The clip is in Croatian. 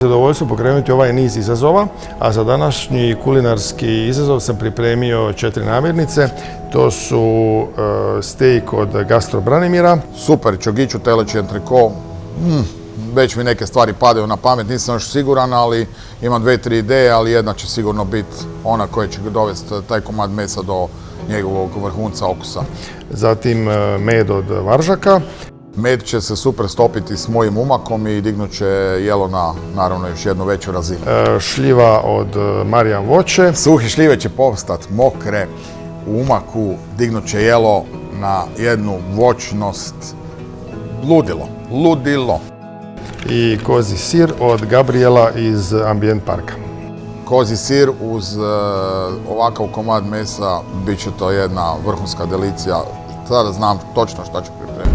Zadovoljstvo pokrenuti ovaj niz izazova, a za današnji kulinarski izazov sam pripremio 4 namirnice. To su steak od Gastro Branimira. Super, čogiću, teleći antriko. Već mi neke stvari padaju na pamet, nisam još siguran, ali imam 2-3 ideje, ali jedna će sigurno biti ona koja će dovesti taj komad mesa do njegovog vrhunca okusa. Zatim med od Varžaka. Med će se super stopiti s mojim umakom i dignut će jelo na, naravno, još jednu veću razinu. Šljiva od Marijan voće. Suhi šljive će postati mokre u umaku, dignut će jelo na jednu voćnost. Ludilo, ludilo. I kozi sir od Gabriela iz Ambient parka. Kozi sir uz ovakav komad mesa bit će to jedna vrhunska delicija. Sada znam točno šta ću pripremiti.